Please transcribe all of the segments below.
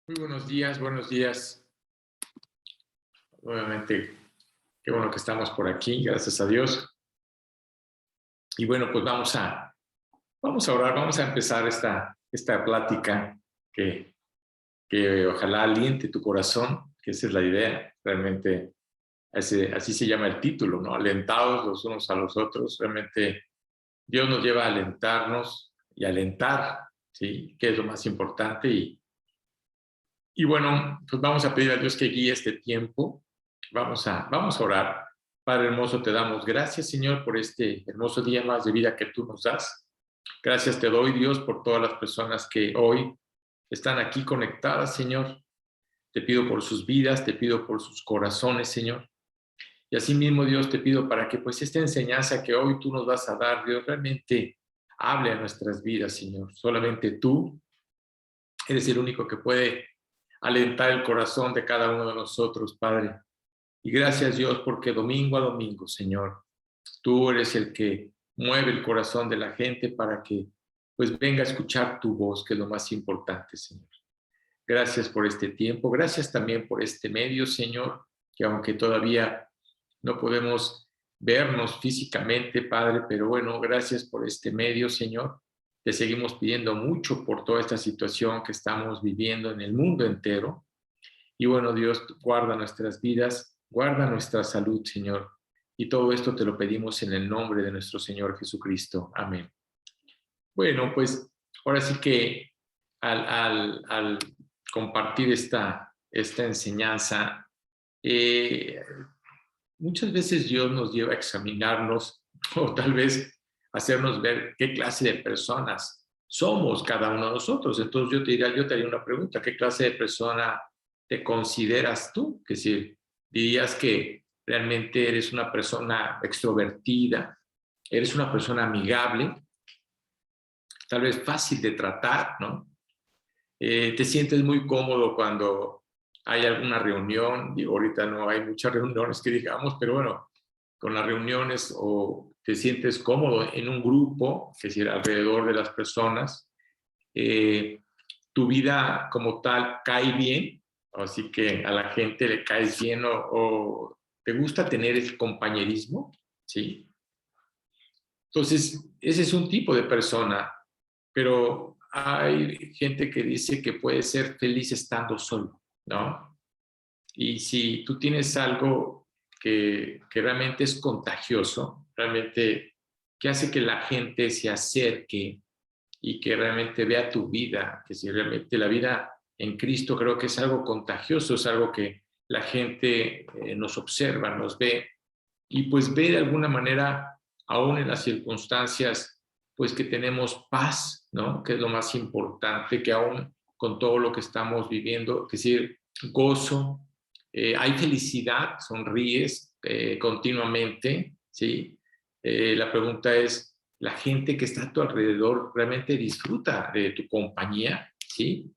Muy buenos días, buenos días. Nuevamente, qué bueno que estamos por aquí, gracias a Dios. Y bueno, pues vamos a orar, vamos a empezar esta plática que, que ojalá aliente tu corazón, que esa es la idea. Realmente, así se llama el título, ¿no? Alentados los unos a los otros. Realmente Dios nos lleva a alentarnos y alentar, ¿sí? Que es lo más importante. Y bueno, pues vamos a pedir a Dios que guíe este tiempo. Vamos a orar. Padre hermoso, te damos gracias, Señor, por este hermoso día más de vida que tú nos das. Gracias te doy, Dios, por todas las personas que hoy están aquí conectadas, Señor. Te pido por sus vidas, te pido por sus corazones, Señor. Y asimismo, Dios, te pido para que pues esta enseñanza que hoy tú nos vas a dar, Dios, realmente hable a nuestras vidas, Señor. Solamente tú eres el único que puede alentar el corazón de cada uno de nosotros, Padre. Y gracias, Dios, porque domingo a domingo, Señor, tú eres el que mueve el corazón de la gente para que pues venga a escuchar tu voz, que es lo más importante, Señor. Gracias por este tiempo, gracias también por este medio, Señor, que aunque todavía no podemos vernos físicamente, Padre, pero bueno, gracias por este medio, Señor. Te seguimos pidiendo mucho por toda esta situación que estamos viviendo en el mundo entero. Y bueno, Dios, guarda nuestras vidas, guarda nuestra salud, Señor. Y todo esto te lo pedimos en el nombre de nuestro Señor Jesucristo. Amén. Bueno, pues ahora sí que al compartir esta enseñanza, eh, muchas veces Dios nos lleva a examinarnos o tal vez hacernos ver qué clase de personas somos cada uno de nosotros. Entonces yo te haría una pregunta: ¿qué clase de persona te consideras tú? Que si dirías que realmente eres una persona extrovertida, eres una persona amigable, tal vez fácil de tratar, ¿no? Te sientes muy cómodo cuando hay alguna reunión. Digo, ahorita no hay muchas reuniones que digamos, pero bueno, con las reuniones, o te sientes cómodo en un grupo, es decir, alrededor de las personas. eh, Tu vida como tal cae bien, así que a la gente le caes bien, o te gusta tener el compañerismo, ¿sí? Entonces, ese es un tipo de persona, pero hay gente que dice que puede ser feliz estando solo, ¿no? Y si tú tienes algo que realmente es contagioso, realmente que hace que la gente se acerque y que realmente vea tu vida, que si realmente la vida en Cristo, creo que es algo contagioso, es algo que la gente nos observa, nos ve, y pues ve de alguna manera, aún en las circunstancias, pues que tenemos paz, ¿no? Que es lo más importante, que aún con todo lo que estamos viviendo, que es decir, gozo, hay felicidad, sonríes continuamente, ¿sí? La pregunta es, ¿la gente que está a tu alrededor realmente disfruta de tu compañía, ¿sí?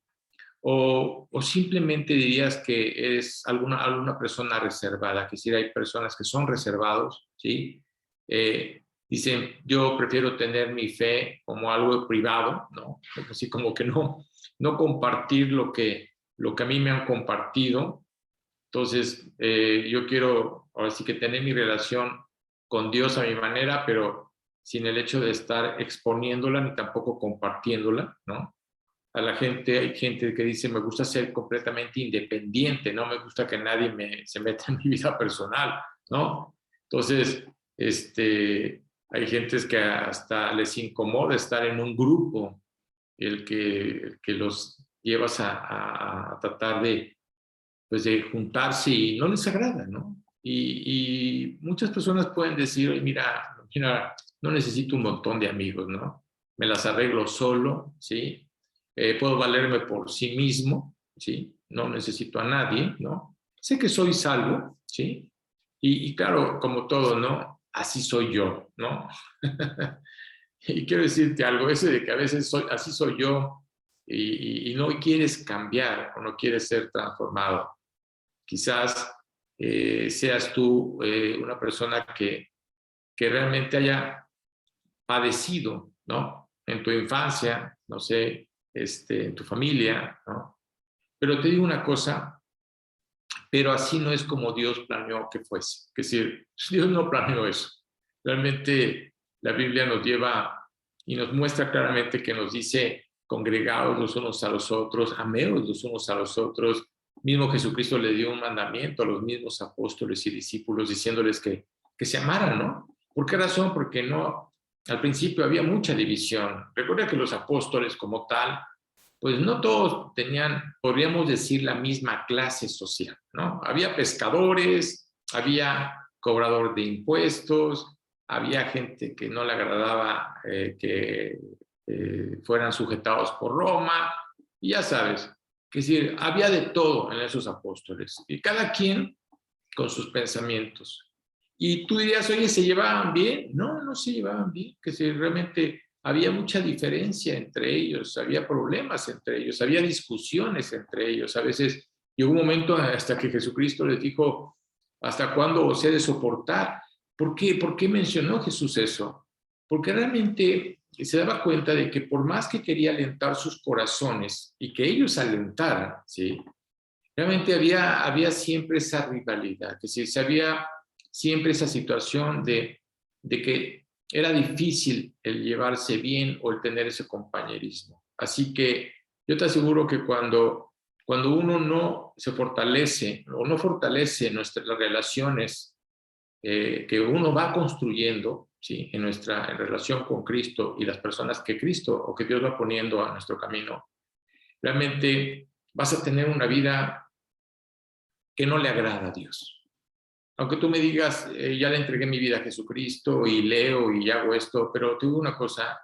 O simplemente dirías que eres alguna persona reservada, que si hay personas que son reservados, ¿sí? Dicen, yo prefiero tener mi fe como algo privado, ¿no? Así como que no compartir lo que a mí me han compartido. Entonces, yo quiero, ahora sí que tener mi relación con Dios a mi manera, pero sin el hecho de estar exponiéndola ni tampoco compartiéndola, ¿no? A la gente, hay gente que dice, me gusta ser completamente independiente, no me gusta que nadie se meta en mi vida personal, ¿no? Entonces, hay gentes que hasta les incomoda estar en un grupo, el que los llevas a tratar pues de juntarse y no les agrada, ¿no? Y muchas personas pueden decir, oye, mira, no necesito un montón de amigos, ¿no? Me las arreglo solo, ¿sí? Puedo valerme por sí mismo, ¿sí? No necesito a nadie, ¿no? Sé que soy salvo, ¿sí? Y claro, como todo, ¿no? Así soy yo, ¿no? Y quiero decirte algo, ese de que a veces así soy yo y no quieres cambiar o no quieres ser transformado. Quizás seas tú una persona que realmente haya padecido, ¿no? En tu infancia, no sé, en tu familia, ¿no? Pero te digo una cosa, pero así no es como Dios planeó que fuese. Es decir, Dios no planeó eso. Realmente la Biblia nos lleva y nos muestra claramente que nos dice, congregaos los unos a los otros, ameos los unos a los otros. Mismo Jesucristo le dio un mandamiento a los mismos apóstoles y discípulos diciéndoles que se amaran, ¿no? ¿Por qué razón? Porque no, al principio había mucha división. Recuerda que los apóstoles como tal, pues no todos tenían, podríamos decir, la misma clase social, ¿no? Había pescadores, había cobrador de impuestos, había gente que no le agradaba que fueran sujetados por Roma, y ya sabes, es decir, había de todo en esos apóstoles, y cada quien con sus pensamientos. Y tú dirías, oye, ¿se llevaban bien? No, no se llevaban bien, que si realmente había mucha diferencia entre ellos, había problemas entre ellos, había discusiones entre elos. A veces llegó un momento hasta que Jesucristo les dijo, ¿hasta cuándo os he de soportar? ¿Por qué? ¿Por qué mencionó Jesús eso? Porque realmente se daba cuenta de que por más que quería alentar sus corazones y que ellos alentaran, ¿sí? Realmente había siempre esa rivalidad, que se había siempre esa situación de que era difícil el llevarse bien o el tener ese compañerismo. Así que yo te aseguro que cuando uno no se fortalece o no fortalece nuestras relaciones que uno va construyendo, ¿sí? En nuestra relación con Cristo y las personas que Cristo o que Dios va poniendo a nuestro camino, realmente vas a tener una vida que no le agrada a Dios. Aunque tú me digas, ya le entregué mi vida a Jesucristo y leo y hago esto, pero te digo una cosa,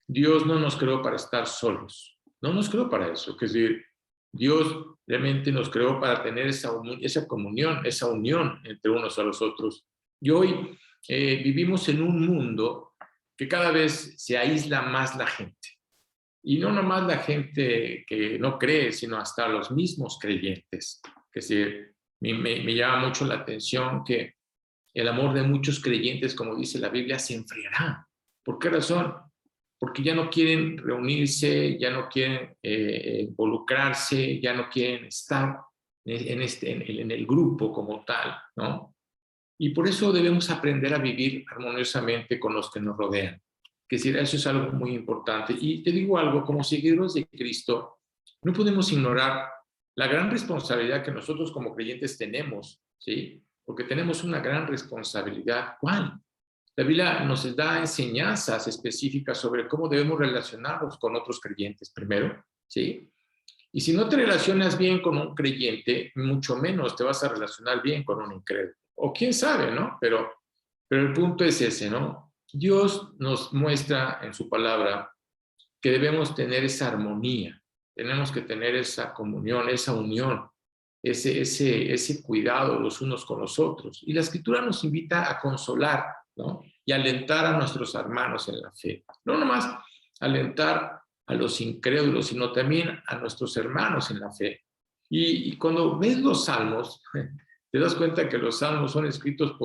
Dios no nos creó para estar solos, no nos creó para eso, es decir, Dios realmente nos creó para tener esa comunión, esa unión entre unos a los otros. Y hoy vivimos en un mundo que cada vez se aísla más la gente. Y no nomás la gente que no cree, sino hasta los mismos creyentes. Es decir, me llama mucho la atención que el amor de muchos creyentes, como dice la Biblia, se enfriará. ¿Por qué razón? Porque ya no quieren reunirse, ya no quieren involucrarse, ya no quieren estar en el grupo como tal, ¿no? Y por eso debemos aprender a vivir armoniosamente con los que nos rodean. Que decir, eso es algo muy importante. Y te digo algo, como seguidores de Cristo, no podemos ignorar la gran responsabilidad que nosotros como creyentes tenemos, ¿sí? Porque tenemos una gran responsabilidad. ¿Cuál? La Biblia nos da enseñanzas específicas sobre cómo debemos relacionarnos con otros creyentes primero, ¿sí? Y si no te relacionas bien con un creyente, mucho menos te vas a relacionar bien con un incrédulo. O quién sabe, ¿no? Pero el punto es ese, ¿no? Dios nos muestra en su palabra que debemos tener esa armonía, tenemos que tener esa comunión, esa unión, ese cuidado los unos con los otros. Y la Escritura nos invita a consolar, ¿no? Y alentar a nuestros hermanos en la fe. No nomás alentar a los incrédulos, sino también a nuestros hermanos en la fe. Y cuando ves los salmos, te das cuenta que los salmos son escritos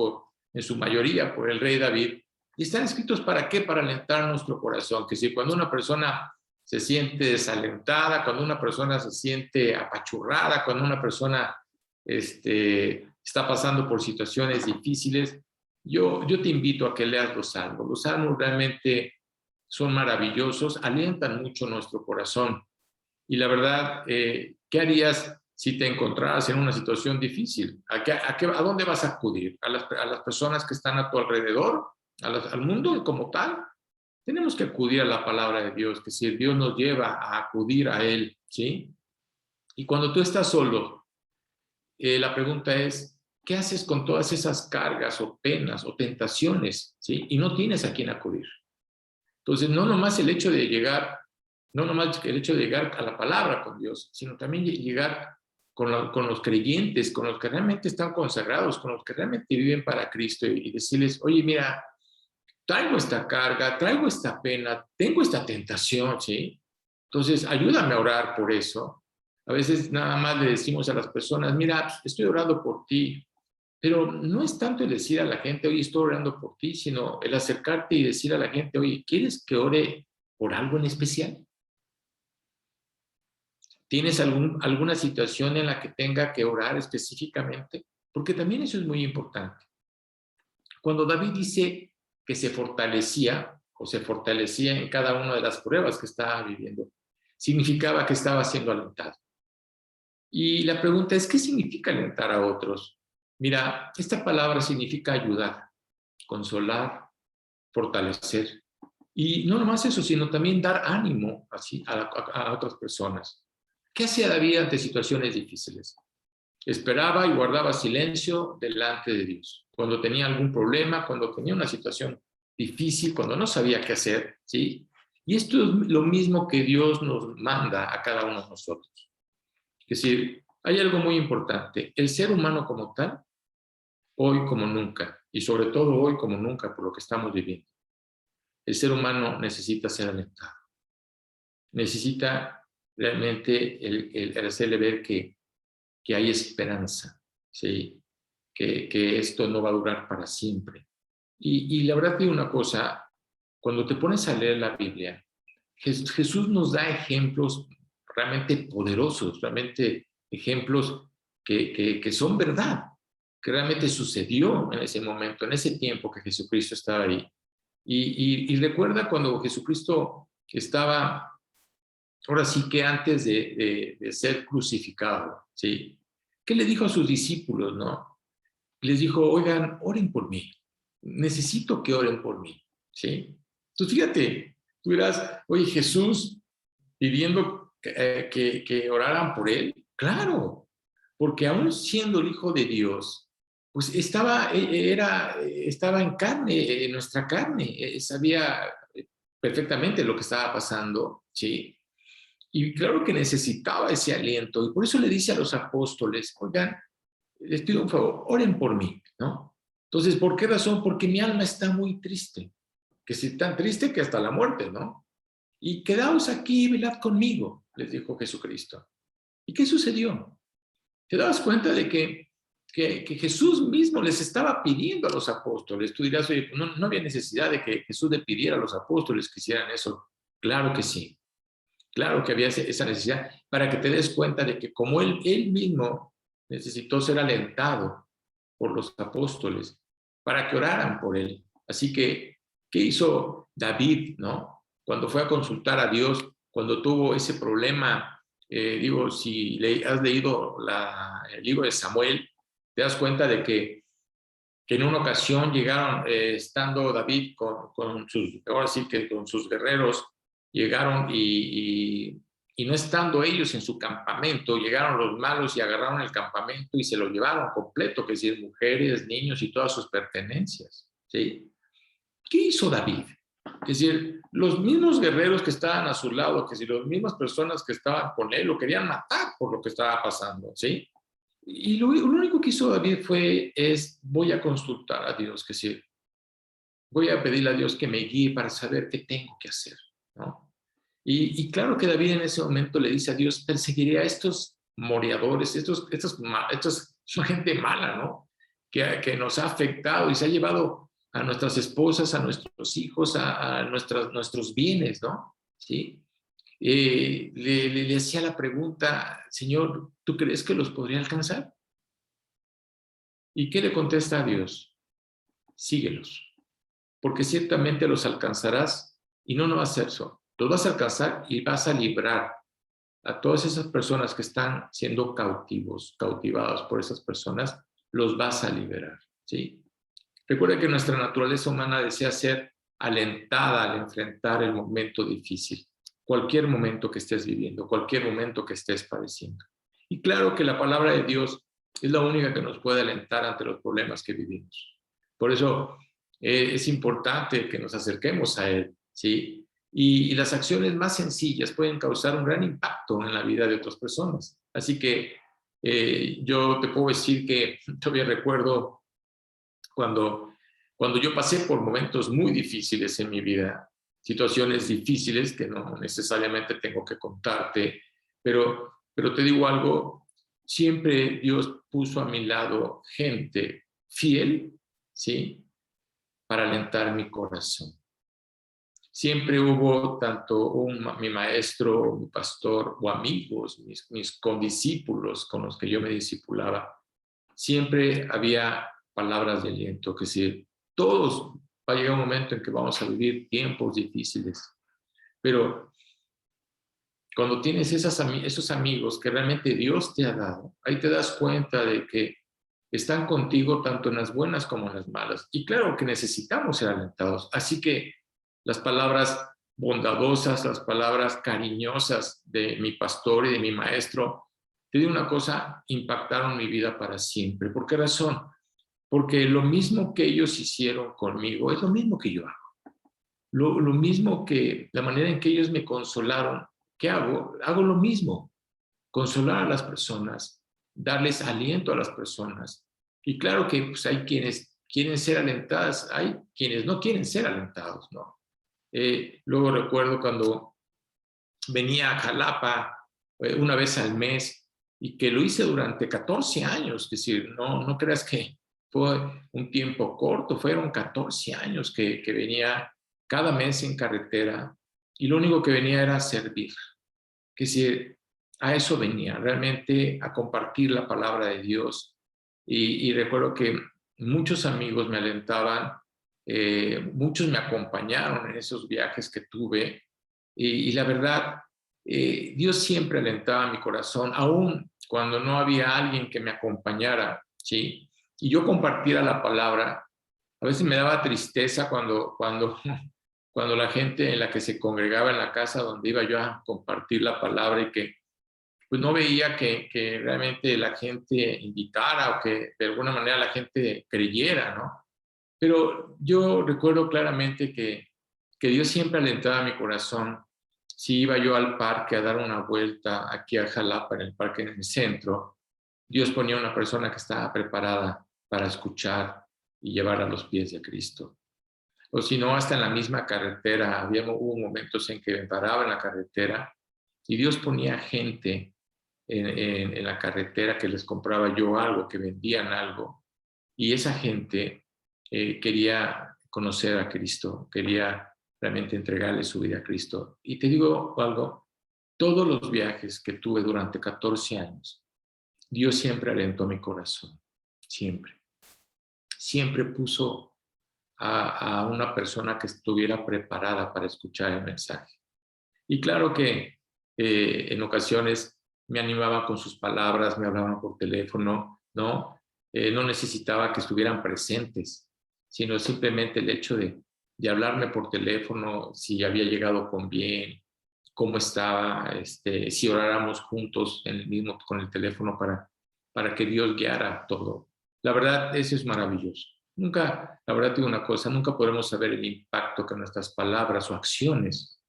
en su mayoría por el rey David. ¿Y están escritos para qué? Para alentar nuestro corazón. Que si cuando una persona se siente desalentada, cuando una persona se siente apachurrada, cuando una persona está pasando por situaciones difíciles, yo te invito a que leas los salmos. Los salmos realmente son maravillosos, alientan mucho nuestro corazón. Y la verdad, ¿qué harías si te encontraras en una situación difícil? ¿A dónde vas a acudir? ¿A las personas que están a tu alrededor? ¿Al mundo como tal? Tenemos que acudir a la palabra de Dios, que si Dios nos lleva a acudir a Él, ¿sí? Y cuando tú estás solo, la pregunta es, ¿qué haces con todas esas cargas o penas o tentaciones, ¿sí? Y no tienes a quién acudir. Entonces, no nomás el hecho de llegar, no nomás el hecho de llegar a la palabra con Dios, sino también llegar con los creyentes, con los que realmente están consagrados, con los que realmente viven para Cristo y decirles, oye, mira, traigo esta carga, traigo esta pena, tengo esta tentación, ¿sí? Entonces, ayúdame a orar por eso. A veces nada más le decimos a las personas, mira, estoy orando por ti, pero no es tanto el decir a la gente, oye, estoy orando por ti, sino el acercarte y decir a la gente, oye, ¿quieres que ore por algo en especial? ¿Tienes alguna situación en la que tenga que orar específicamente? Porque también eso es muy importante. Cuando David dice que se fortalecía o se fortalecía en cada una de las pruebas que estaba viviendo, significaba que estaba siendo alentado. Y la pregunta es, ¿qué significa alentar a otros? Mira, esta palabra significa ayudar, consolar, fortalecer. Y no nomás eso, sino también dar ánimo así a otras personas. ¿Qué hacía David ante situaciones difíciles? Esperaba y guardaba silencio delante de Dios. Cuando tenía algún problema, cuando tenía una situación difícil, cuando no sabía qué hacer, ¿sí? Y esto es lo mismo que Dios nos manda a cada uno de nosotros. Es decir, hay algo muy importante. El ser humano como tal, hoy como nunca, y sobre todo hoy como nunca por lo que estamos viviendo, el ser humano necesita ser alentado. Necesita realmente el hacerle ver que hay esperanza, ¿sí? Que esto no va a durar para siempre. Y la verdad te digo una cosa, cuando te pones a leer la Biblia, Jesús nos da ejemplos realmente poderosos, realmente ejemplos que son verdad, que realmente sucedió en ese momento, en ese tiempo que Jesucristo estaba ahí. Y recuerda cuando Jesucristo estaba, ahora sí que antes de ser crucificado, ¿sí? ¿Qué le dijo a sus discípulos, no? Les dijo, oigan, oren por mí. Necesito que oren por mí, ¿sí? Entonces, fíjate, tú dirás, oye, Jesús pidiendo que oraran por él. Claro, porque aún siendo el Hijo de Dios, pues estaba en carne, en nuestra carne, sabía perfectamente lo que estaba pasando, ¿sí? Y claro que necesitaba ese aliento, y por eso le dice a los apóstoles, oigan, les pido un favor, oren por mí, ¿no? Entonces, ¿por qué razón? Porque mi alma está muy triste, que si tan triste que hasta la muerte, ¿no? Y quedaos aquí y velad conmigo, les dijo Jesucristo. ¿Y qué sucedió? ¿Te das cuenta de que Jesús mismo les estaba pidiendo a los apóstoles? Tú dirás, oye, no había necesidad de que Jesús le pidiera a los apóstoles que hicieran eso. Claro que sí. Claro que había esa necesidad para que te des cuenta de que como él mismo necesitó ser alentado por los apóstoles para que oraran por él. Así que, ¿qué hizo David, no? Cuando fue a consultar a Dios, cuando tuvo ese problema, digo, si has leído el libro de Samuel, te das cuenta de que en una ocasión llegaron, estando David con sus, ahora sí que con sus guerreros, llegaron y no estando ellos en su campamento, llegaron los malos y agarraron el campamento y se lo llevaron completo, que es decir, mujeres, niños y todas sus pertenencias, ¿sí? ¿Qué hizo David? Es decir, los mismos guerreros que estaban a su lado, que si las mismas personas que estaban con él lo querían matar por lo que estaba pasando, ¿sí? Y lo único que hizo David voy a consultar a Dios, que sí, voy a pedirle a Dios que me guíe para saber qué tengo que hacer, ¿no? Y claro que David en ese momento le dice a Dios, perseguiré a estos moradores, estos son gente mala, ¿no? Que nos ha afectado y se ha llevado a nuestras esposas, a nuestros hijos, a nuestros bienes, ¿no? ¿Sí? Le hacía la pregunta, Señor, ¿tú crees que los podría alcanzar? ¿Y qué le contesta a Dios? Síguelos, porque ciertamente los alcanzarás y no vas a hacer eso. Los vas a alcanzar y vas a librar a todas esas personas que están siendo cautivados por esas personas, los vas a liberar, ¿sí? Recuerda que nuestra naturaleza humana desea ser alentada al enfrentar el momento difícil, cualquier momento que estés viviendo, cualquier momento que estés padeciendo. Y claro que la palabra de Dios es la única que nos puede alentar ante los problemas que vivimos. Por eso es importante que nos acerquemos a Él, ¿sí? Y las acciones más sencillas pueden causar un gran impacto en la vida de otras personas. Así que yo te puedo decir que todavía recuerdo cuando yo pasé por momentos muy difíciles en mi vida, situaciones difíciles que no necesariamente tengo que contarte, pero te digo algo, siempre Dios puso a mi lado gente fiel, ¿sí? Para alentar mi corazón. Siempre hubo tanto mi maestro, mi pastor o amigos, mis condiscípulos con los que yo me discipulaba. Siempre había palabras de aliento, que si todos va a llegar un momento en que vamos a vivir tiempos difíciles, pero cuando tienes esos amigos que realmente Dios te ha dado, ahí te das cuenta de que están contigo tanto en las buenas como en las malas. Y claro que necesitamos ser alentados. Así que las palabras bondadosas, las palabras cariñosas de mi pastor y de mi maestro, te digo una cosa, impactaron mi vida para siempre. ¿Por qué razón? Porque lo mismo que ellos hicieron conmigo es lo mismo que yo hago. Lo mismo que la manera en que ellos me consolaron, ¿qué hago? Hago lo mismo, consolar a las personas, darles aliento a las personas. Y claro que pues, hay quienes quieren ser alentadas, hay quienes no quieren ser alentados, ¿no? Luego recuerdo cuando venía a Jalapa una vez al mes y que lo hice durante 14 años, es decir, no creas que fue un tiempo corto, fueron 14 años que venía cada mes en carretera y lo único que venía era servir, que si a eso venía, realmente a compartir la palabra de Dios. Y recuerdo que muchos amigos me alentaban, muchos me acompañaron en esos viajes que tuve y la verdad, Dios siempre alentaba mi corazón, aún cuando no había alguien que me acompañara, ¿sí? Y yo compartiera la palabra. A veces me daba tristeza cuando la gente en la que se congregaba en la casa donde iba yo a compartir la palabra y que pues no veía que realmente la gente invitara o que de alguna manera la gente creyera, ¿no? Pero yo recuerdo claramente que Dios siempre alentaba mi corazón. Si iba yo al parque a dar una vuelta aquí a Jalapa, en el parque en el centro, Dios ponía una persona que estaba preparada para escuchar y llevar a los pies de Cristo. O si no, hasta en la misma carretera, hubo momentos en que me paraba en la carretera y Dios ponía gente en la carretera que les compraba yo algo, que vendían algo, y esa gente quería conocer a Cristo, quería realmente entregarle su vida a Cristo. Y te digo algo, todos los viajes que tuve durante 14 años, Dios siempre alentó mi corazón, siempre. Siempre puso a una persona que estuviera preparada para escuchar el mensaje. Y claro que en ocasiones me animaba con sus palabras, me hablaban por teléfono, ¿no? No necesitaba que estuvieran presentes, sino simplemente el hecho de hablarme por teléfono, si había llegado con bien, cómo estaba, si oráramos juntos con el teléfono para que Dios guiara todo. La verdad, eso es maravilloso. Nunca, la verdad, digo una cosa, nunca podremos saber el impacto que nuestras palabras o acciones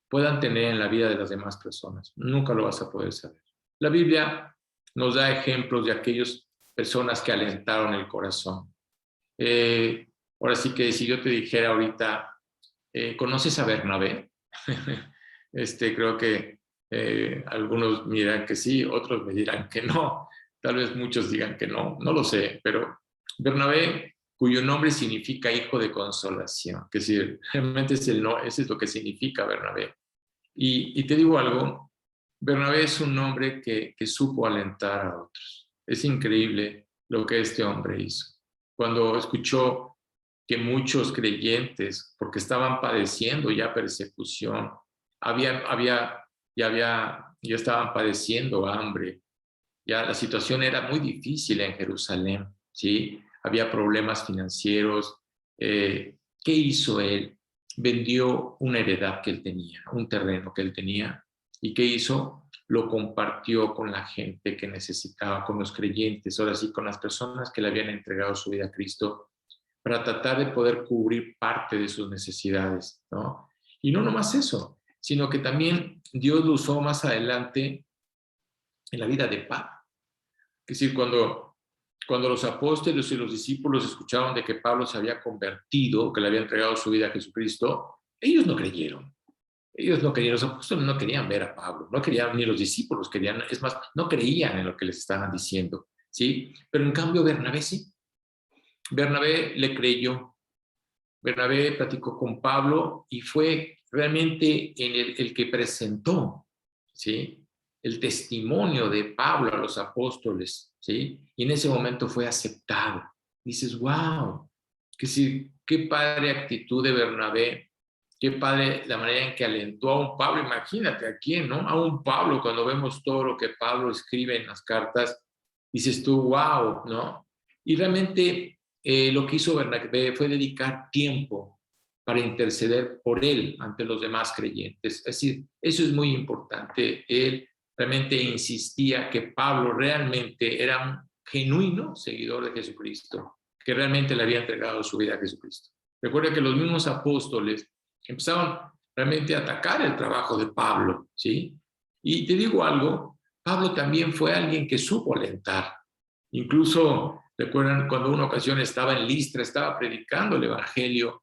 puedan tener en la vida de las demás personas. Nunca lo vas a poder saber. La Biblia nos da ejemplos de aquellas personas que alentaron el corazón. Ahora sí que si yo te dijera ahorita, ¿conoces a Bernabé? Creo que algunos me dirán que sí, otros me dirán que no. Tal vez muchos digan que no, no lo sé, pero Bernabé, cuyo nombre significa hijo de consolación, que si realmente ese es lo que significa Bernabé. Y te digo algo, Bernabé es un hombre que supo alentar a otros. Es increíble lo que este hombre hizo. Cuando escuchó que muchos creyentes, porque estaban padeciendo ya persecución, ya estaban padeciendo hambre, ya la situación era muy difícil en Jerusalén, ¿sí? Había problemas financieros. ¿Qué hizo él? Vendió una heredad que él tenía, un terreno que él tenía. ¿Y qué hizo? Lo compartió con la gente que necesitaba, con los creyentes, ahora sí, con las personas que le habían entregado su vida a Cristo, para tratar de poder cubrir parte de sus necesidades, ¿no? Y no nomás eso, sino que también Dios lo usó más adelante en la vida de Pablo. Es decir, cuando los apóstoles y los discípulos escucharon de que Pablo se había convertido, que le había entregado su vida a Jesucristo, ellos no creyeron. Ellos no querían, los apóstoles no querían ver a Pablo, no querían, ni los discípulos querían, es más, no creían en lo que les estaban diciendo, ¿sí? Pero en cambio Bernabé sí. Bernabé le creyó Bernabé platicó con Pablo y fue realmente el que presentó, ¿sí?, el testimonio de Pablo a los apóstoles, ¿sí? Y en ese momento fue aceptado. Dices, wow, que sí, qué padre actitud de Bernabé, qué padre la manera en que alentó a un Pablo. Imagínate a quién, ¿no? A un Pablo, cuando vemos todo lo que Pablo escribe en las cartas, dices tú, wow, ¿no? Y realmente lo que hizo Bernabé fue dedicar tiempo para interceder por él ante los demás creyentes. Es decir, eso es muy importante. Él realmente insistía que Pablo realmente era un genuino seguidor de Jesucristo, que realmente le había entregado su vida a Jesucristo. Recuerda que los mismos apóstoles empezaron realmente a atacar el trabajo de Pablo, ¿sí? Y te digo algo, Pablo también fue alguien que supo alentar. Incluso, recuerdan, cuando una ocasión estaba en Listra, estaba predicando el Evangelio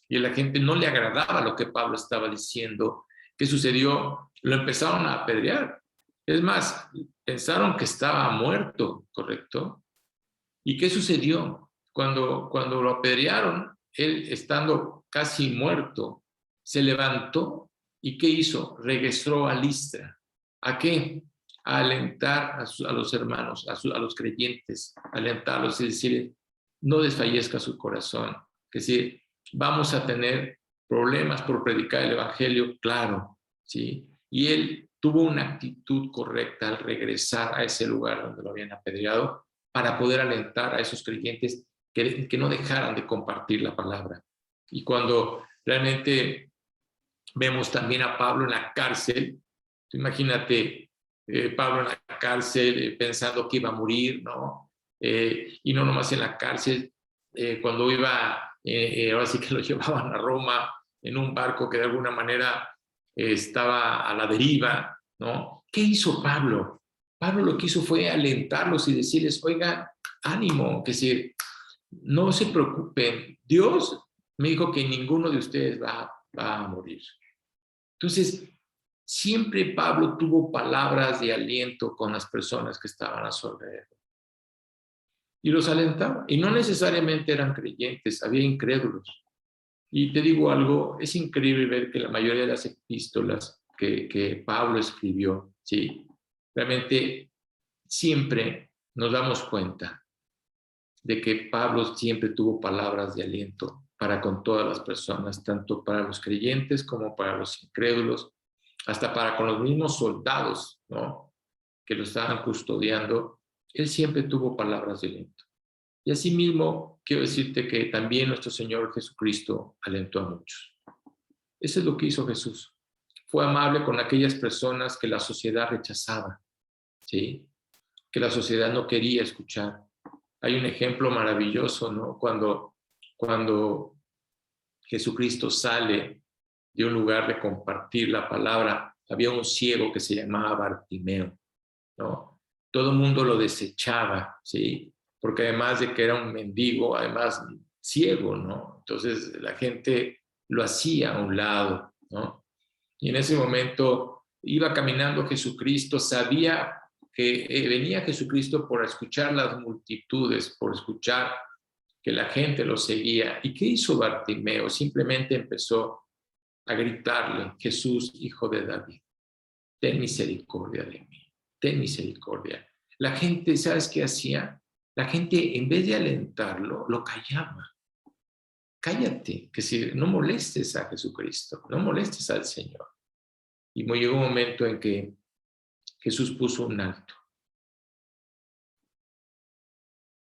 y a la gente no le agradaba lo que Pablo estaba diciendo. ¿Qué sucedió? Lo empezaron a apedrear. Es más, pensaron que estaba muerto, ¿correcto? ¿Y qué sucedió? Cuando lo apedrearon, él estando casi muerto, se levantó y ¿qué hizo? Regresó a Listra. ¿A qué? A alentar a los hermanos, a los creyentes, alentarlos y decir, no desfallezca su corazón. Es decir, vamos a tener problemas por predicar el Evangelio, claro, ¿sí? Y él tuvo una actitud correcta al regresar a ese lugar donde lo habían apedreado para poder alentar a esos creyentes que no dejaran de compartir la palabra. Y cuando realmente vemos también a Pablo en la cárcel, imagínate Pablo en la cárcel pensando que iba a morir, ¿no? Y no nomás en la cárcel, cuando iba, ahora sí que lo llevaban a Roma en un barco que de alguna manera estaba a la deriva, ¿no? ¿Qué hizo Pablo? Pablo lo que hizo fue alentarlos y decirles, oigan, ánimo, que no se preocupen, Dios me dijo que ninguno de ustedes va a morir. Entonces, siempre Pablo tuvo palabras de aliento con las personas que estaban a su alrededor. Y los alentaba. Y no necesariamente eran creyentes, había incrédulos. Y te digo algo, es increíble ver que la mayoría de las epístolas que Pablo escribió, ¿sí?, realmente siempre nos damos cuenta de que Pablo siempre tuvo palabras de aliento para con todas las personas, tanto para los creyentes como para los incrédulos, hasta para con los mismos soldados, ¿no?, que lo estaban custodiando. Él siempre tuvo palabras de aliento. Y asimismo, quiero decirte que también nuestro Señor Jesucristo alentó a muchos. Eso es lo que hizo Jesús. Fue amable con aquellas personas que la sociedad rechazaba, ¿sí?, que la sociedad no quería escuchar. Hay un ejemplo maravilloso, ¿no? Cuando Jesucristo sale de un lugar de compartir la palabra, había un ciego que se llamaba Bartimeo, ¿no? Todo el mundo lo desechaba, ¿sí? Porque además de que era un mendigo, además ciego, ¿no? Entonces la gente lo hacía a un lado, ¿no? Y en ese momento iba caminando Jesucristo, sabía que venía Jesucristo por escuchar las multitudes, por escuchar que la gente lo seguía. ¿Y qué hizo Bartimeo? Simplemente empezó a gritarle, Jesús, hijo de David, ten misericordia de mí, ten misericordia. La gente, ¿sabes qué hacía? La gente, en vez de alentarlo, lo callaba. Cállate, que si no molestes a Jesucristo, no molestes al Señor. Y llegó un momento en que Jesús puso un alto.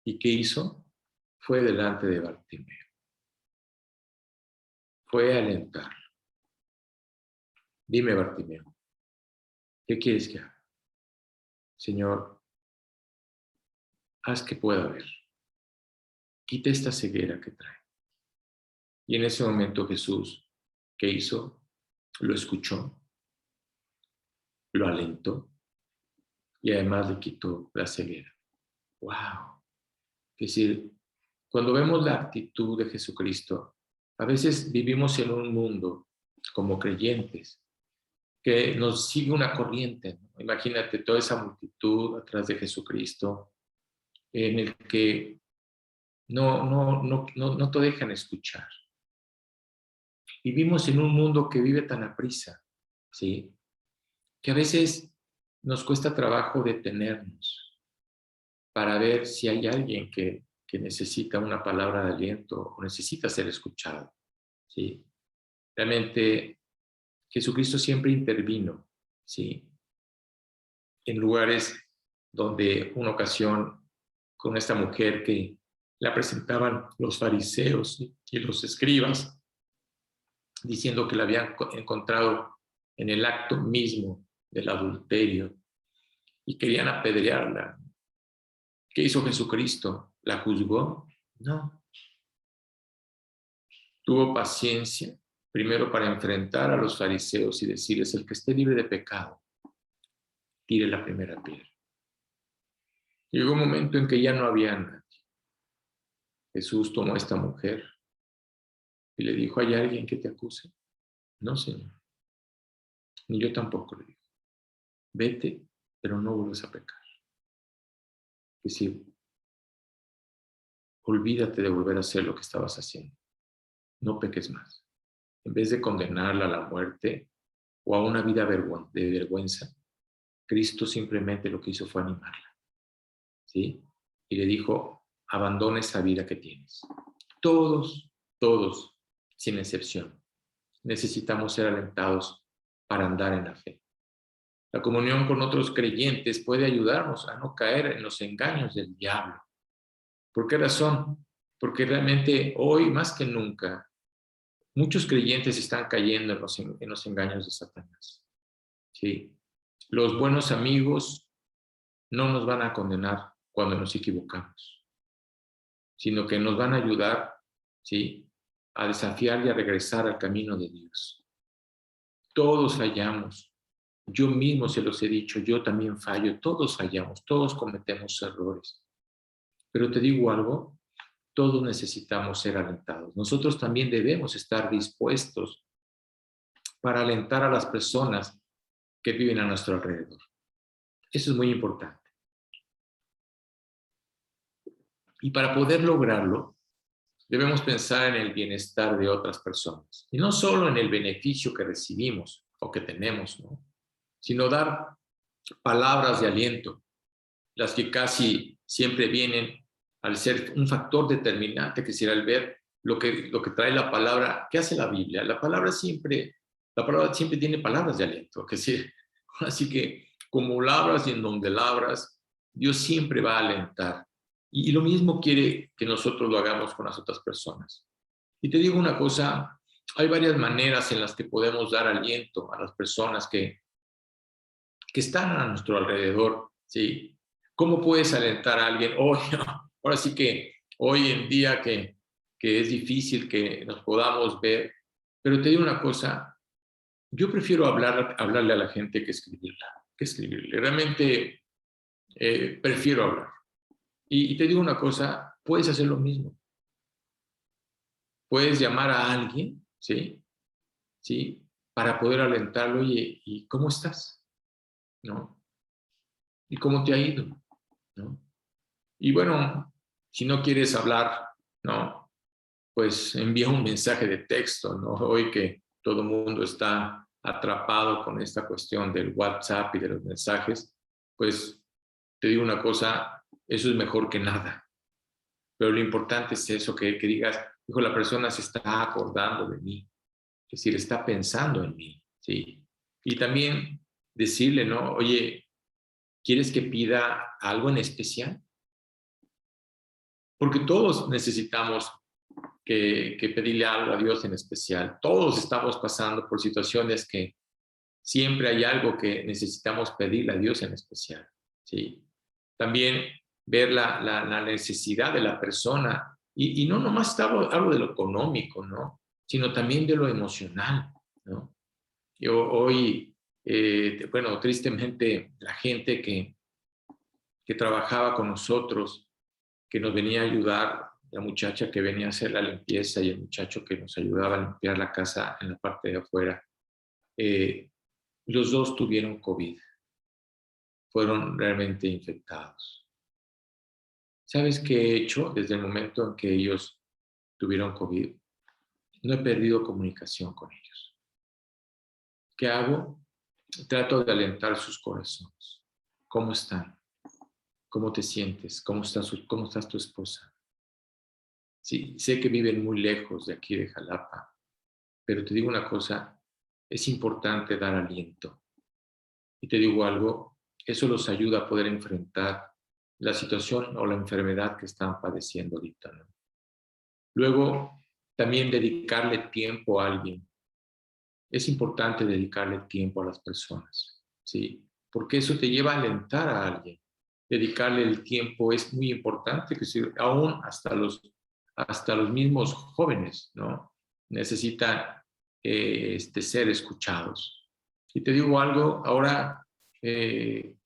¿Y qué hizo? Fue delante de Bartimeo. Fue a alentarlo. Dime, Bartimeo, ¿qué quieres que haga? Señor, haz que pueda ver. Quita esta ceguera que trae. Y en ese momento Jesús, ¿qué hizo? Lo escuchó, lo alentó y además le quitó la ceguera. ¡Wow! Es decir, cuando vemos la actitud de Jesucristo, a veces vivimos en un mundo como creyentes que nos sigue una corriente, ¿no? Imagínate toda esa multitud atrás de Jesucristo en el que no te dejan escuchar. vivimos en un mundo que vive tan aprisa, ¿sí? Que a veces nos cuesta trabajo detenernos para ver si hay alguien que necesita una palabra de aliento o necesita ser escuchado, ¿sí? Realmente Jesucristo siempre intervino, ¿sí? En lugares donde una ocasión con esta mujer que la presentaban los fariseos y los escribas, diciendo que la habían encontrado en el acto mismo del adulterio y querían apedrearla. ¿Qué hizo Jesucristo? ¿La juzgó? No. Tuvo paciencia, primero para enfrentar a los fariseos y decirles: el que esté libre de pecado, tire la primera piedra. Llegó un momento en que ya no había nadie. Jesús tomó a esta mujer y le dijo: ¿hay alguien que te acuse? No, Señor. Ni yo tampoco, le dijo. Vete, pero no vuelvas a pecar. Es decir, olvídate de volver a hacer lo que estabas haciendo. No peques más. En vez de condenarla a la muerte o a una vida de vergüenza, Cristo simplemente lo que hizo fue animarla, ¿sí? Y le dijo: abandona esa vida que tienes. Todos, sin excepción, necesitamos ser alentados para andar en la fe. La comunión con otros creyentes puede ayudarnos a no caer en los engaños del diablo. ¿Por qué razón? Porque realmente hoy, más que nunca, muchos creyentes están cayendo en los engaños de Satanás. ¿Sí? Los buenos amigos no nos van a condenar cuando nos equivocamos, sino que nos van a ayudar, ¿sí?, a desafiar y a regresar al camino de Dios. Todos fallamos. Yo mismo se los he dicho, yo también fallo. Todos fallamos, todos cometemos errores. Pero te digo algo, todos necesitamos ser alentados. Nosotros también debemos estar dispuestos para alentar a las personas que viven a nuestro alrededor. Eso es muy importante. Y para poder lograrlo, debemos pensar en el bienestar de otras personas. Y no solo en el beneficio que recibimos o que tenemos, ¿no?, sino dar palabras de aliento, las que casi siempre vienen al ser un factor determinante, que será el ver lo que trae la palabra. ¿Qué hace la Biblia? La palabra siempre tiene palabras de aliento. Así que como labras y en donde labras, Dios siempre va a alentar. Y lo mismo quiere que nosotros lo hagamos con las otras personas. Y te digo una cosa, hay varias maneras en las que podemos dar aliento a las personas que están a nuestro alrededor, ¿sí? ¿Cómo puedes alentar a alguien hoy? Ahora sí que hoy en día que es difícil que nos podamos ver, pero te digo una cosa, yo prefiero hablarle a la gente que escribirle. Realmente prefiero hablar. Y te digo una cosa, puedes hacer lo mismo. Puedes llamar a alguien, ¿sí? ¿Sí? Para poder alentarlo. Oye, ¿y cómo estás? ¿No? ¿Y cómo te ha ido? ¿No? Y bueno, si no quieres hablar, ¿no?, pues envía un mensaje de texto, ¿no? Hoy que todo el mundo está atrapado con esta cuestión del WhatsApp y de los mensajes, pues te digo una cosa, eso es mejor que nada. Pero lo importante es eso, que digas: hijo, la persona se está acordando de mí, es decir, está pensando en mí, ¿sí? Y también decirle, ¿no? Oye, ¿quieres que pida algo en especial? Porque todos necesitamos que pedirle algo a Dios en especial. Todos estamos pasando por situaciones que siempre hay algo que necesitamos pedirle a Dios en especial, ¿sí? También ver la necesidad de la persona. Y no nomás hablo de lo económico, ¿no?, sino también de lo emocional, ¿no? Yo hoy, bueno, tristemente, la gente que trabajaba con nosotros, que nos venía a ayudar, la muchacha que venía a hacer la limpieza y el muchacho que nos ayudaba a limpiar la casa en la parte de afuera, eh, los dos tuvieron COVID, fueron realmente infectados. ¿Sabes qué he hecho desde el momento en que ellos tuvieron COVID? no he perdido comunicación con ellos. ¿Qué hago? Trato de alentar sus corazones. ¿Cómo están? ¿Cómo te sientes? ¿Cómo estás tu esposa? Sí, sé que viven muy lejos de aquí de Jalapa, pero te digo una cosa, es importante dar aliento. Y te digo algo, eso los ayuda a poder enfrentar la situación o la enfermedad que están padeciendo ahorita, ¿no? Luego, también dedicarle tiempo a alguien. Es importante dedicarle tiempo a las personas, ¿sí? Porque eso te lleva a alentar a alguien. Dedicarle el tiempo es muy importante, que si, aún hasta los mismos jóvenes, ¿no? Necesitan ser escuchados. Y te digo algo, ahora he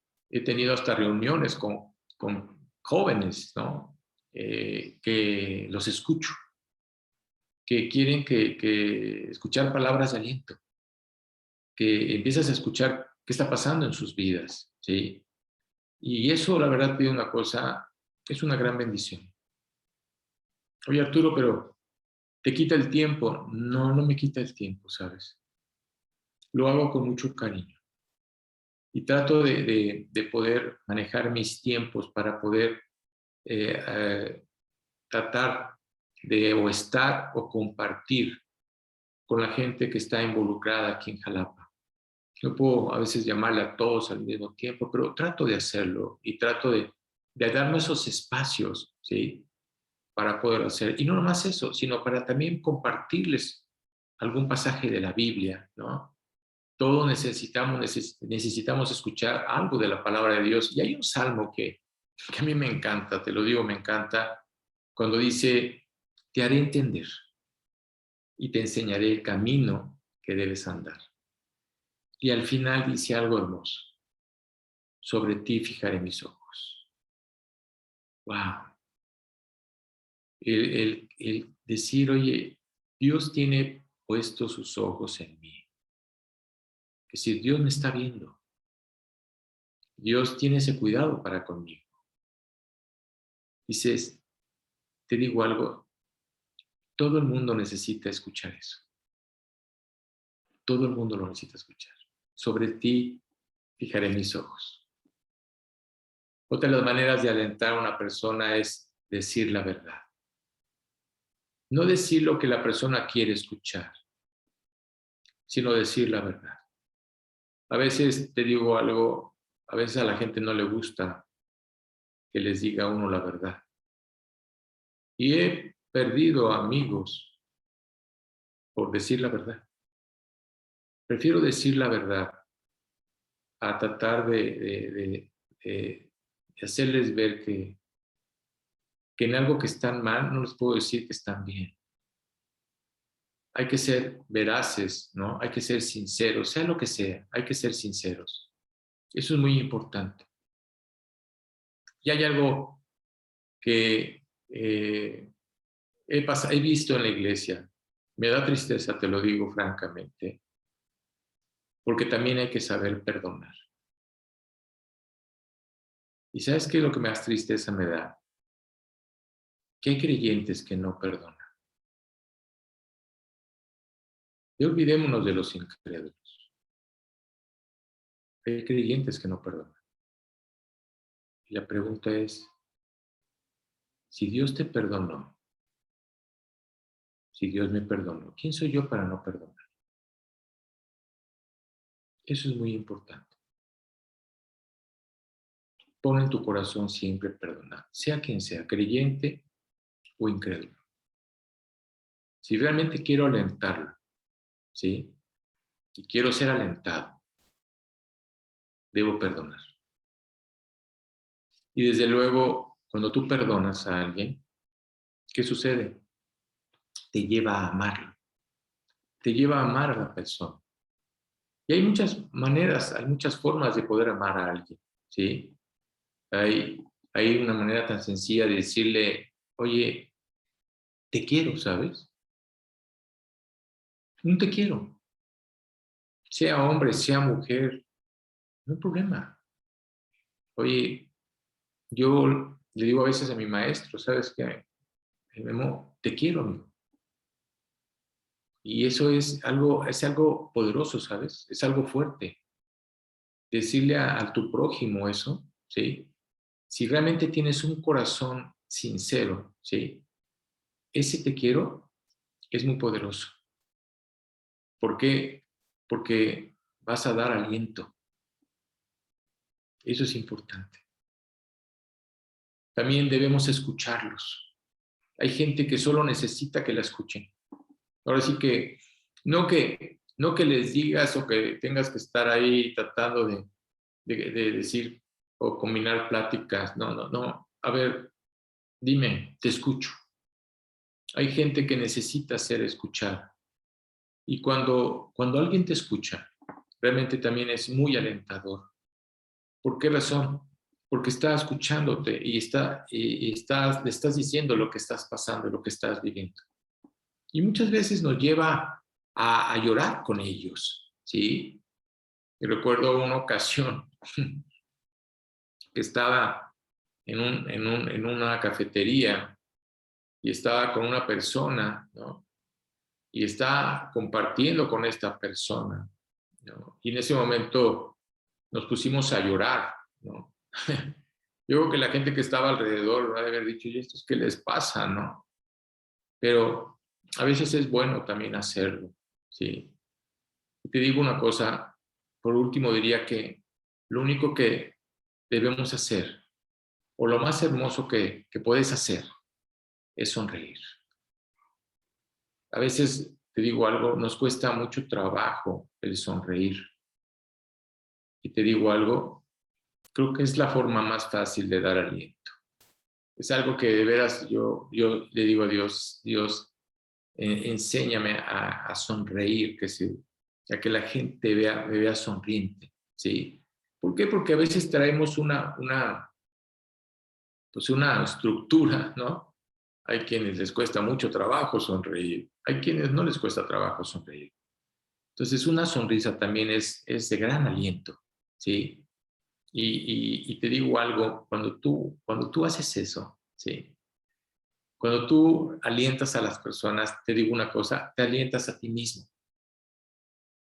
tenido hasta reuniones con jóvenes, ¿no? Que los escucho, que quieren que escuchar palabras de aliento, que empiezas a escuchar qué está pasando en sus vidas, ¿sí? Y eso, la verdad, te digo una cosa, es una gran bendición. Oye, Arturo, pero ¿te quita el tiempo? No, no me quita el tiempo, ¿sabes? Lo hago con mucho cariño y trato de poder manejar mis tiempos para poder eh, eh, tratar de o estar o compartir con la gente que está involucrada aquí en Jalapa. No puedo a veces llamarle a todos al mismo tiempo, pero trato de hacerlo y trato de darme esos espacios, ¿sí? Para poder hacer. Y no nomás eso, sino para también compartirles algún pasaje de la Biblia, ¿no? Todos necesitamos escuchar algo de la palabra de Dios. Y hay un salmo que a mí me encanta, te lo digo, me encanta, cuando dice, te haré entender y te enseñaré el camino que debes andar. Y al final dice algo hermoso, sobre ti fijaré mis ojos. Wow. El decir, oye, Dios tiene puestos sus ojos en mí. Que si Dios me está viendo, Dios tiene ese cuidado para conmigo. Dices, te digo algo, todo el mundo necesita escuchar eso. Todo el mundo lo necesita escuchar. Sobre ti fijaré mis ojos. Otra de las maneras de alentar a una persona es decir la verdad. No decir lo que la persona quiere escuchar, sino decir la verdad. A veces te digo algo, a veces a la gente no le gusta que les diga a uno la verdad. Y he perdido amigos por decir la verdad. Prefiero decir la verdad a tratar de hacerles ver que en algo que están mal no les puedo decir que están bien. Hay que ser veraces, ¿no? Hay que ser sinceros, sea lo que sea, hay que ser sinceros. Eso es muy importante. Y hay algo que he visto en la iglesia. Me da tristeza, te lo digo francamente, porque también hay que saber perdonar. ¿Y sabes qué es lo que más tristeza me da? Que hay creyentes que no perdonan. Y olvidémonos de los incrédulos. Hay creyentes que no perdonan. Y la pregunta es, si Dios te perdonó, si Dios me perdonó, ¿quién soy yo para no perdonar? Eso es muy importante. Pon en tu corazón siempre perdonar, sea quien sea, creyente o incrédulo. Si realmente quiero alentarlo, ¿sí? Y quiero ser alentado, debo perdonar. Y desde luego, cuando tú perdonas a alguien, ¿qué sucede? Te lleva a amarlo, te lleva a amar a la persona. Y hay muchas maneras, hay muchas formas de poder amar a alguien, ¿sí? Hay una manera tan sencilla de decirle, oye, te quiero, ¿sabes? No te quiero. Sea hombre, sea mujer, no hay problema. Oye, yo le digo a veces a mi maestro, ¿sabes qué? Memo, te quiero, amigo. Y eso es algo poderoso, ¿sabes? Es algo fuerte. Decirle a tu prójimo eso, ¿sí? Si realmente tienes un corazón sincero, ¿sí? Ese te quiero es muy poderoso. ¿Por qué? Porque vas a dar aliento. Eso es importante. También debemos escucharlos. Hay gente que solo necesita que la escuchen. Ahora sí que no que les digas o que tengas que estar ahí tratando de decir o combinar pláticas. No, no, no. A ver, dime, te escucho. Hay gente que necesita ser escuchada. Y cuando alguien te escucha, realmente también es muy alentador. ¿Por qué razón? Porque está escuchándote le estás diciendo lo que estás pasando, lo que estás viviendo. Y muchas veces nos lleva a llorar con ellos, ¿sí? Y recuerdo una ocasión que estaba en una cafetería y estaba con una persona, ¿no? Y estaba compartiendo con esta persona, ¿no? Y en ese momento nos pusimos a llorar, ¿no? Yo creo que la gente que estaba alrededor va a haber dicho, ¿y estos qué les pasa, no? Pero a veces es bueno también hacerlo, ¿sí? Y te digo una cosa, por último diría que lo único que debemos hacer, o lo más hermoso que puedes hacer, es sonreír. A veces, te digo algo, nos cuesta mucho trabajo el sonreír. Y te digo algo, creo que es la forma más fácil de dar aliento. Es algo que de veras yo le digo a Dios, Dios, enséñame a sonreír, a que la gente me vea sonriente, ¿sí? ¿Por qué? Porque a veces traemos pues una estructura, ¿no? Hay quienes les cuesta mucho trabajo sonreír, hay quienes no les cuesta trabajo sonreír. Entonces, una sonrisa también es de gran aliento, ¿sí? Y te digo algo, cuando tú haces eso, ¿sí? Cuando tú alientas a las personas, te digo una cosa, te alientas a ti mismo,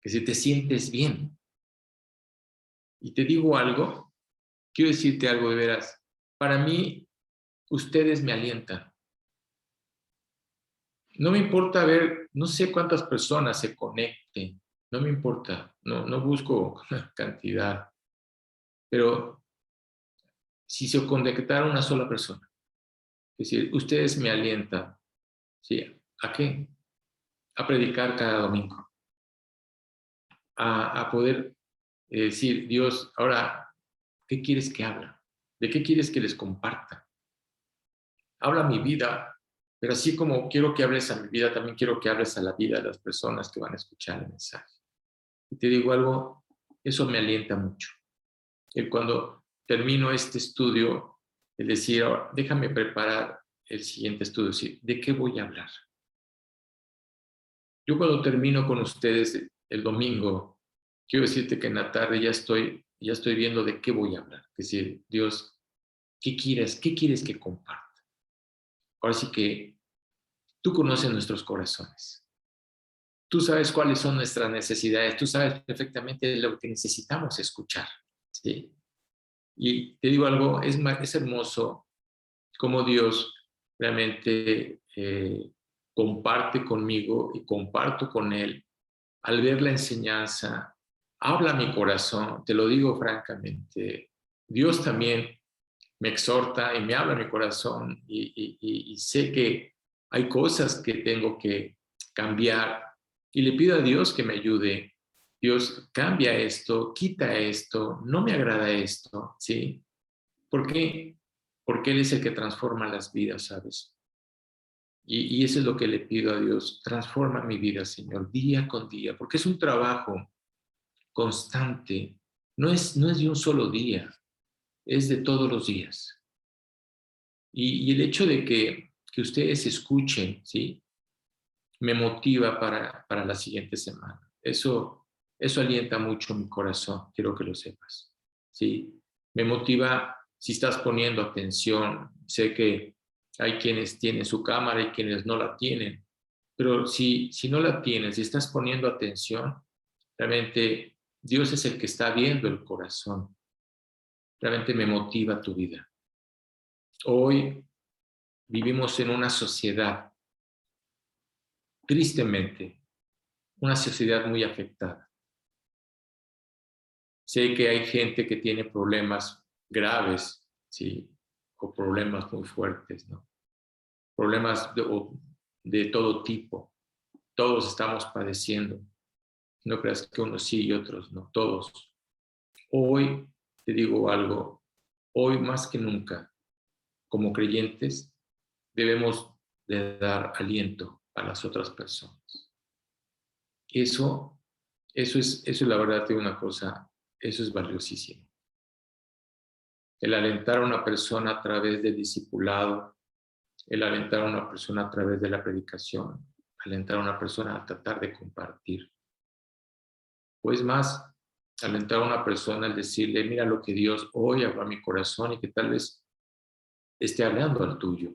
que si te sientes bien. Y te digo algo, quiero decirte algo de veras. Para mí, ustedes me alientan. No me importa ver, no sé cuántas personas se conecten, no me importa, no busco cantidad, pero si se conectara una sola persona, es decir, ustedes me alientan, ¿sí? ¿A qué? A predicar cada domingo, a poder decir, Dios, ahora, ¿qué quieres que hable? ¿De qué quieres que les comparta? Habla mi vida, pero así como quiero que hables a mi vida, también quiero que hables a la vida de las personas que van a escuchar el mensaje. Y te digo algo, eso me alienta mucho. El cuando termino este estudio, el decir, ahora, déjame preparar el siguiente estudio, decir, ¿de qué voy a hablar? Yo cuando termino con ustedes el domingo, quiero decirte que en la tarde ya estoy viendo de qué voy a hablar. Es decir, Dios, qué quieres que comparta? Ahora sí que tú conoces nuestros corazones. Tú sabes cuáles son nuestras necesidades. Tú sabes perfectamente lo que necesitamos escuchar. ¿Sí? Y te digo algo, es hermoso cómo Dios realmente comparte conmigo y comparto con Él al ver la enseñanza. Habla mi corazón, te lo digo francamente. Dios también me exhorta y me habla mi corazón y sé que hay cosas que tengo que cambiar y le pido a Dios que me ayude. Dios, cambia esto, quita esto, no me agrada esto, ¿sí? ¿Por qué? Porque Él es el que transforma las vidas, ¿sabes? Y eso es lo que le pido a Dios, transforma mi vida, Señor, día con día, porque es un trabajo constante, no es de un solo día, es de todos los días. Y el hecho de que ustedes escuchen, ¿sí? Me motiva para la siguiente semana. Eso alienta mucho mi corazón, quiero que lo sepas, ¿sí? Me motiva si estás poniendo atención. Sé que hay quienes tienen su cámara y quienes no la tienen, Pero si no la tienes, si estás poniendo atención, realmente Dios es el que está viendo el corazón. Realmente me motiva tu vida. Hoy vivimos en una sociedad, tristemente, una sociedad muy afectada. Sé que hay gente que tiene problemas graves, ¿sí? O problemas muy fuertes, ¿no? Problemas de todo tipo. Todos estamos padeciendo. No creas que unos sí y otros no, todos. Hoy te digo algo, hoy más que nunca, como creyentes, debemos de dar aliento a las otras personas. Eso es la verdad de una cosa, eso es valiosísimo. El alentar a una persona a través del discipulado, el alentar a una persona a través de la predicación, alentar a una persona a tratar de compartir. Pues más, alentar a una persona al decirle, mira lo que Dios hoy habló a mi corazón y que tal vez esté hablando al tuyo.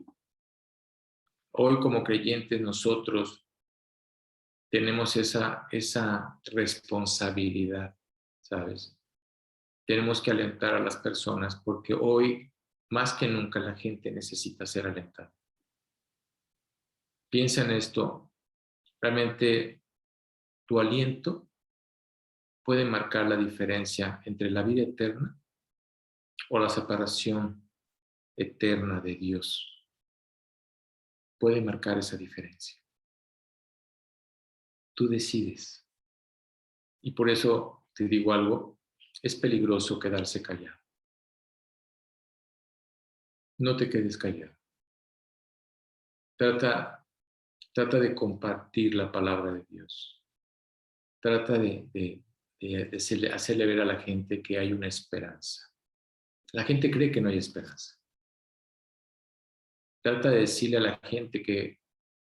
Hoy como creyentes nosotros tenemos esa responsabilidad, ¿sabes? Tenemos que alentar a las personas porque hoy más que nunca la gente necesita ser alentada. Piensa en esto, realmente tu aliento puede marcar la diferencia entre la vida eterna o la separación eterna de Dios. Puede marcar esa diferencia. Tú decides. Y por eso te digo algo, es peligroso quedarse callado. No te quedes callado. Trata de compartir la palabra de Dios. Trata de hacerle ver a la gente que hay una esperanza. La gente cree que no hay esperanza. Trata de decirle a la gente que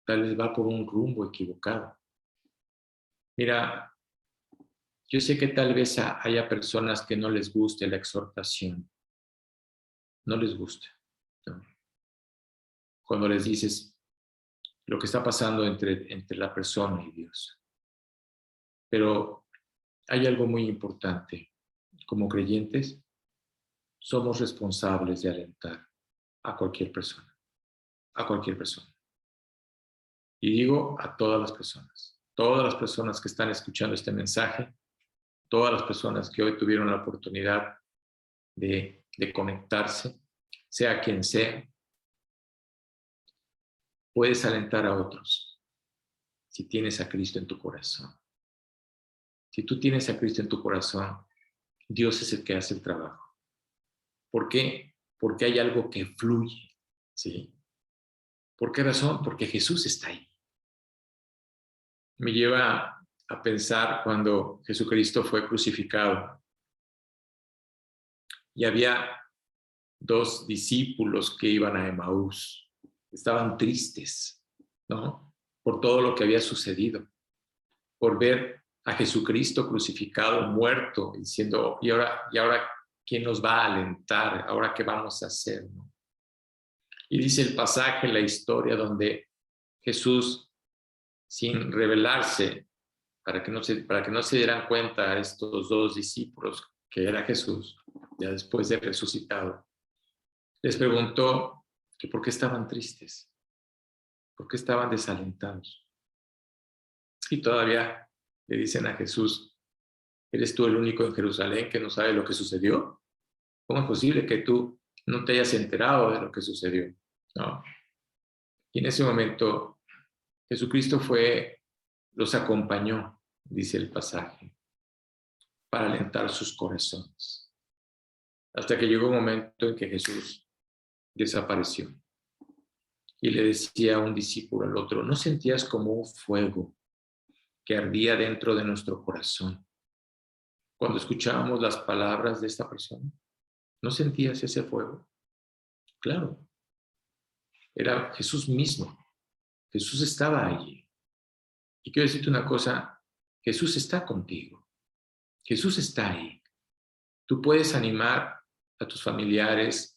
tal vez va por un rumbo equivocado. Mira, yo sé que tal vez haya personas que no les guste la exhortación. No les gusta, ¿no? Cuando les dices lo que está pasando entre la persona y Dios. Pero hay algo muy importante. Como creyentes, somos responsables de alentar a cualquier persona. A cualquier persona. Y digo a todas las personas que están escuchando este mensaje, todas las personas que hoy tuvieron la oportunidad de conectarse, sea quien sea, puedes alentar a otros si tienes a Cristo en tu corazón. Si tú tienes a Cristo en tu corazón, Dios es el que hace el trabajo. ¿Por qué? Porque hay algo que fluye, ¿sí? ¿Por qué razón? Porque Jesús está ahí. Me lleva a pensar cuando Jesucristo fue crucificado y había dos discípulos que iban a Emaús. Estaban tristes, ¿no? Por todo lo que había sucedido, por ver a Jesucristo crucificado, muerto, diciendo, ¿y ahora quién nos va a alentar? ¿Ahora qué vamos a hacer? ¿No? Y dice el pasaje, la historia, donde Jesús, sin revelarse, para que no se dieran cuenta a estos dos discípulos que era Jesús, ya después de resucitado, les preguntó que por qué estaban tristes, por qué estaban desalentados. Y todavía le dicen a Jesús, ¿eres tú el único en Jerusalén que no sabe lo que sucedió? ¿Cómo es posible que tú no te hayas enterado de lo que sucedió? ¿No? Y en ese momento Jesucristo los acompañó, dice el pasaje, para alentar sus corazones. Hasta que llegó un momento en que Jesús desapareció. Y le decía a un discípulo al otro, ¿no sentías como un fuego que ardía dentro de nuestro corazón cuando escuchábamos las palabras de esta persona? ¿No sentías ese fuego? Claro, era Jesús mismo. Jesús estaba allí. Y quiero decirte una cosa, Jesús está contigo. Jesús está ahí. Tú puedes animar a tus familiares,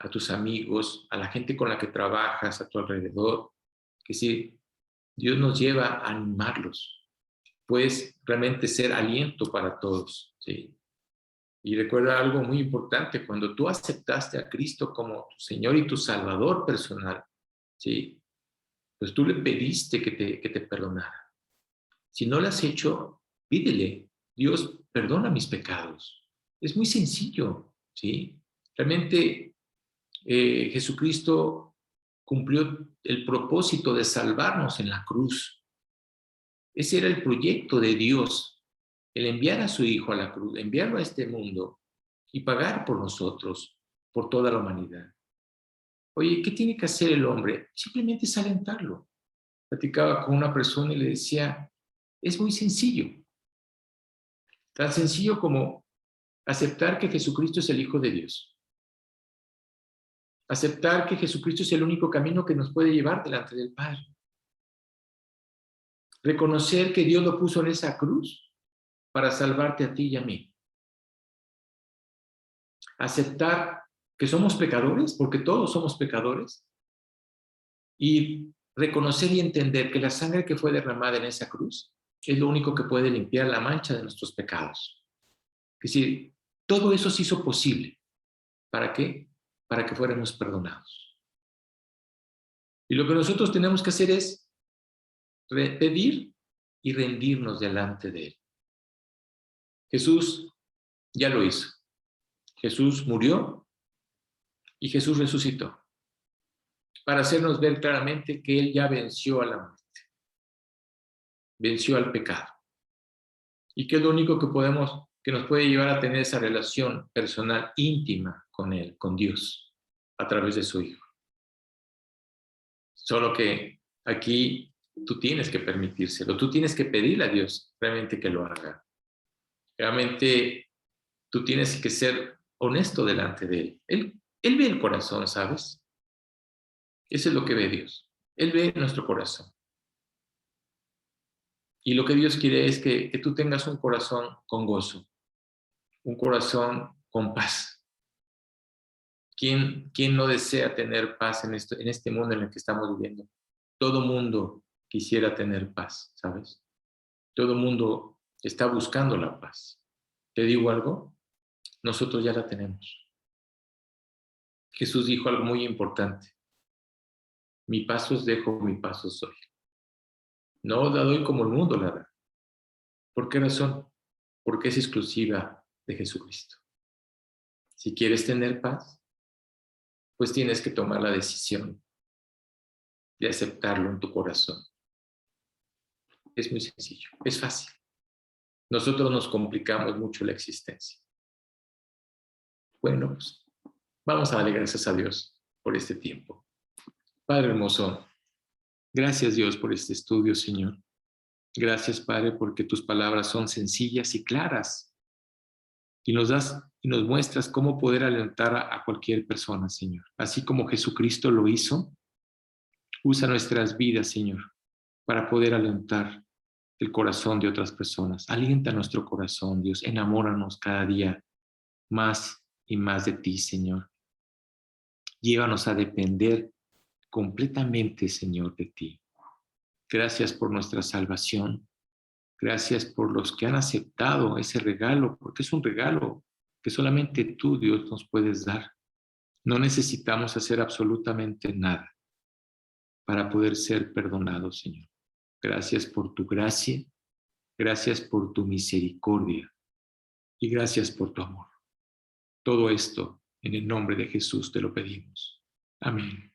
a tus amigos, a la gente con la que trabajas a tu alrededor, que sí, Dios nos lleva a animarlos. Puedes realmente ser aliento para todos, ¿sí? Y recuerda algo muy importante, cuando tú aceptaste a Cristo como tu Señor y tu Salvador personal, ¿sí? Pues tú le pediste que te perdonara. Si no lo has hecho, pídele, Dios, perdona mis pecados. Es muy sencillo, ¿sí? Realmente Jesucristo cumplió el propósito de salvarnos en la cruz. Ese era el proyecto de Dios, el enviar a su Hijo a la cruz, enviarlo a este mundo y pagar por nosotros, por toda la humanidad. Oye, ¿qué tiene que hacer el hombre? Simplemente es alentarlo. Platicaba con una persona y le decía, es muy sencillo, tan sencillo como aceptar que Jesucristo es el Hijo de Dios. Aceptar que Jesucristo es el único camino que nos puede llevar delante del Padre. Reconocer que Dios lo puso en esa cruz para salvarte a ti y a mí. Aceptar que somos pecadores, porque todos somos pecadores, y reconocer y entender que la sangre que fue derramada en esa cruz es lo único que puede limpiar la mancha de nuestros pecados. Es decir, todo eso se hizo posible. ¿Para qué? Para que fuéramos perdonados. Y lo que nosotros tenemos que hacer es pedir y rendirnos delante de Él. Jesús ya lo hizo. Jesús murió y Jesús resucitó para hacernos ver claramente que Él ya venció a la muerte, venció al pecado. Y que es lo único que nos puede llevar a tener esa relación personal íntima con Él, con Dios, a través de su Hijo. Solo que aquí tú tienes que permitírselo, tú tienes que pedirle a Dios realmente que lo haga. Realmente tú tienes que ser honesto delante de Él. Él ve el corazón, ¿sabes? Eso es lo que ve Dios. Él ve nuestro corazón. Y lo que Dios quiere es que tú tengas un corazón con gozo, un corazón con paz. ¿Quién no desea tener paz en este mundo en el que estamos viviendo? Todo mundo quisiera tener paz, ¿sabes? Todo mundo está buscando la paz. ¿Te digo algo? Nosotros ya la tenemos. Jesús dijo algo muy importante. Mi paz os dejo, mi paz os doy. No la doy como el mundo la da. ¿Por qué razón? Porque es exclusiva de Jesucristo. Si quieres tener paz, pues tienes que tomar la decisión de aceptarlo en tu corazón. Es muy sencillo, es fácil. Nosotros nos complicamos mucho la existencia. Bueno, pues vamos a darle gracias a Dios por este tiempo. Padre hermoso, gracias Dios por este estudio, Señor. Gracias, Padre, porque tus palabras son sencillas y claras y nos das y nos muestras cómo poder alentar a cualquier persona, Señor. Así como Jesucristo lo hizo, usa nuestras vidas, Señor, para poder alentar el corazón de otras personas. Alienta nuestro corazón, Dios. Enamóranos cada día más y más de ti, Señor. Llévanos a depender completamente, Señor, de ti. Gracias por nuestra salvación. Gracias por los que han aceptado ese regalo, porque es un regalo que solamente tú, Dios, nos puedes dar. No necesitamos hacer absolutamente nada para poder ser perdonados, Señor. Gracias por tu gracia, gracias por tu misericordia y gracias por tu amor. Todo esto en el nombre de Jesús te lo pedimos. Amén.